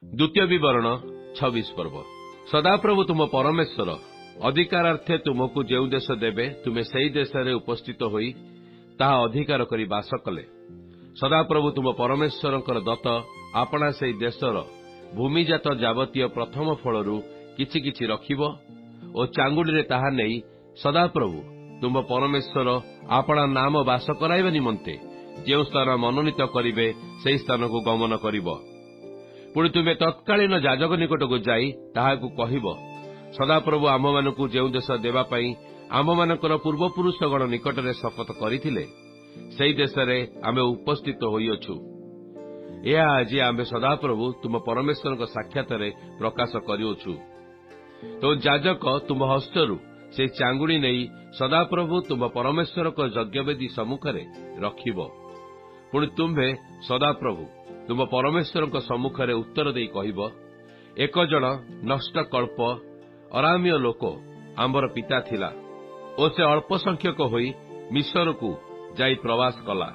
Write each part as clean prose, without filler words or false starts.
द्वितीय विवरण 26 पर्व। सदाप्रभु तुम परमेश्वर अधिकारार्थे तुमको जो देश देवे तुमे सेई देश रे उपस्थित होई ताहा अधिकार करी बास कले। सदाप्रभु तुम परमेश्वरंकर दत्त आपणा सेई देशर भूमिजात जावतीय प्रथम फलरू किछि किछि रखिब ओ चांगुड़ी रे ताहा नेई सदाप्रभु तुम परमेश्वर आपणा नाम बास कराइबा निमंते जो स्थान मनोनीत करिवे सेई स्थान को गमन करिब। पुणी तुमे तत्कालीन याजक निकट को जाई ताहाकु कहिब सदाप्रभु आममानकु जो देश देवा पई आममानकर पूर्वपुरुषगण निकट रे शपथ करिथिले सेई देश रे आमे उपस्थित होइअछु। एहा आज आमे सदाप्रभु तुम परमेश्वरक साक्षात रे प्रकाश करिओछु। तो याजक तुम हस्तरू से चांगुड़ी नहीं सदाप्रभु तुम परमेश्वर को यज्ञवेदी सम्मुखरे रखिब। पुणी तुम्भे सदाप्रभु तुम परमेश्वर सम्मुखरे उत्तर देई कहिब एक जन नष्ट कल्प अरामीय लोक आंबर पिता थिला ओ से अल्प संख्यक होई मिस्र को जाई प्रवास कला।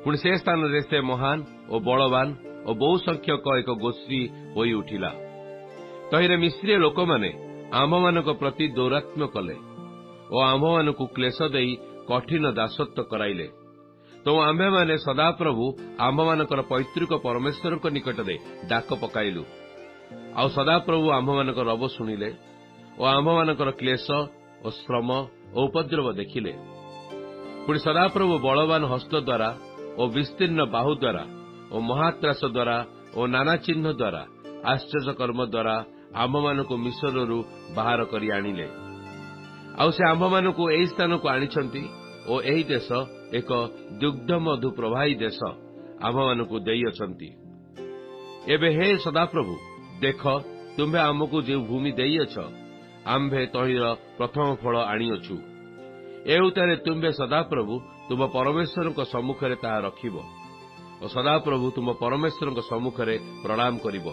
पुणी से स्थान रे से महान और बलवान और बहु संख्यक एक गोष्ठी होई उठिला। तहिरे मिस्रीय लोक माने आममानक प्रति दौरात्म्य कले और आममानकु क्लेश देई कठिन दासत्व कराइले। तो आम्भे माने सदाप्रभु आममानकर पैतृक परमेश्वर निकट रे डाक पकाइलु आ सदाप्रभु आममानकर रब शुणिले और आममानकर क्लेश और श्रम और उपद्रव देखिले। पुणी सदाप्रभु बलवान हस्त द्वारा और विस्तीर्ण बाहु द्वारा और महात्रास द्वारा और नाना चिन्ह द्वारा आश्चर्य कर्म द्वारा आममानकु मिस्ररू बाहर करी आनिले। आउ से आममानकु एही स्थान को आनिछंती और एही देश एक दुग्ध मधु प्रवाही देश आममानकु देइअछंती। एबे हे सदाप्रभु देख तुम्भे आमको जो भूमि देइअछ आम्भे तहिर प्रथम फल आनिअछु। एउतारे तुम्भे सदाप्रभु तुम परमेश्वरक सम्मुखरे ताहा रखिब और सदाप्रभु तुम परमेश्वरक सम्मुखरे प्रणाम करिब।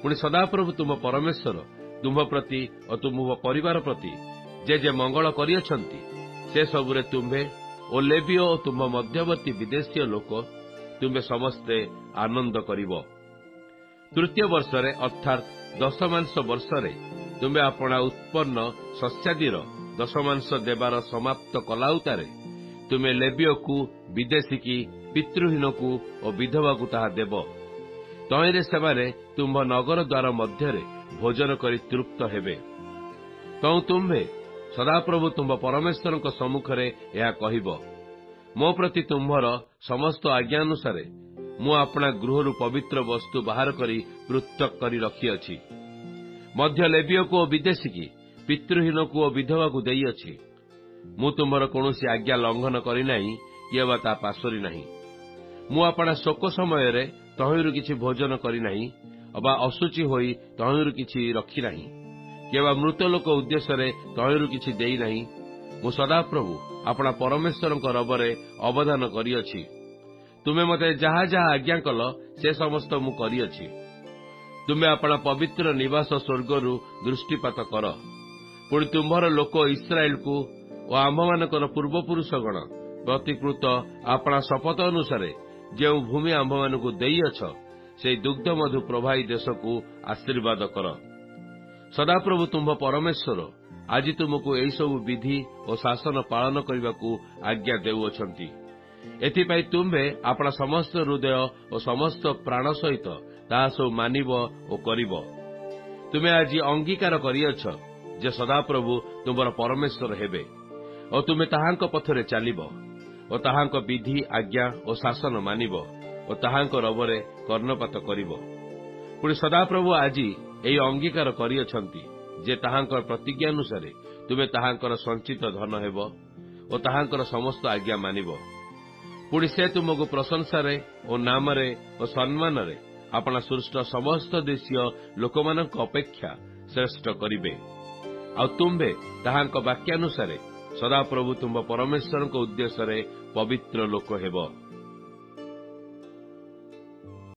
पुणी सदाप्रभु तुम परमेश्वर तुम प्रति और तुम परिवार प्रति जे मंगल करिअछंती से सबुरे तुम्भे और लेवीय और तुम मध्यवर्ती विदेशीय लोक तुम्भे समस्ते आनंद करिब। तृतीय वर्षरे अर्थात दशमांश वर्षरे तुम्भे आपणा उत्पन्न शस्यादिर दशमांश देवार समाप्त कलाउतारे तुमे लेवीय को विदेशी की पितृहीन को और विधवा को ताहा देव। तहिरे सेमाने तुम्भ नगर द्वार मध्यरे भोजन करी तृप्त हेबे। तौ तुम्भे सदाप्रभु तुम परमेश्वर सम्मुखरे यह कहिब मो प्रति तुम्भर समस्त आज्ञानुसारे मु अपना गृहरु पवित्र वस्तु बाहर करी पृथक करी रखिअछि। मध्य लेवीय को विदेशी की पितृहीन को और विधवा को देइअछि। मु तुमर कौनसी आज्ञा लंघन करी नाही कि बा ता पासरी नाही। मु अपना शोक समय रे तहिरु किछि भोजन करी नाही अबा असुचि होई तहिरु किछि रखी नाही केवा मृत लोक उद्देश्य रे तहिरु किछि देई नाही। मु सदाप्रभु अपना परमेश्वरଙ୍କ रबरे अवधान करिअछि। तुमे मते जहा जहा आज्ञा कल से समस्त मु करिअछि। तुमे अपना पवित्र निवास स्वर्गरु दृष्टिपात कर। पुणी तुम्भर लोक इस्राएल को और आम्भमानकर पूर्वपुरुषगण प्रतिकृत अपना शपथ अनुसारे जो भूमि आम्भमानकु देइअछ से दुग्ध मधु प्रवाही देश को आशीर्वाद कर। सदाप्रभु तुम्भ परमेश्वर आज तुमको एई सब विधि और शासन पालन करने को आज्ञा देउअछंती। एथिपाई तुम्भे अपना समस्त हृदय और समस्त प्राण सहित ताहा सब मानिब और करिब। तुमे आज अंगीकार करिअछ जे सदाप्रभु तुमर परमेश्वर हेबे और तुमे ताहांक पथरे चलिब और ताहांक विधि आज्ञा और शासन मानिब और ताहांक रबरे कर्णपात करिब। पुणी सदाप्रभु आज एई अंगीकार करिअछंती जे ताहांकर प्रतिज्ञा अनुसारे तुमे ताहांकर संचित धन हेब और ताहांकर समस्त आज्ञा मानिब। पुणी से तुमको प्रशंसारे और नामरे और सम्मानरे अपना सृष्ट समस्त देशीय लोकमानक अपेक्षा श्रेष्ठ करिबे। आ तुम्भे ताहांक वाक्यानुसारे सदाप्रभु तुम परमेश्वर उद्देश्य पवित्र लोक हेब।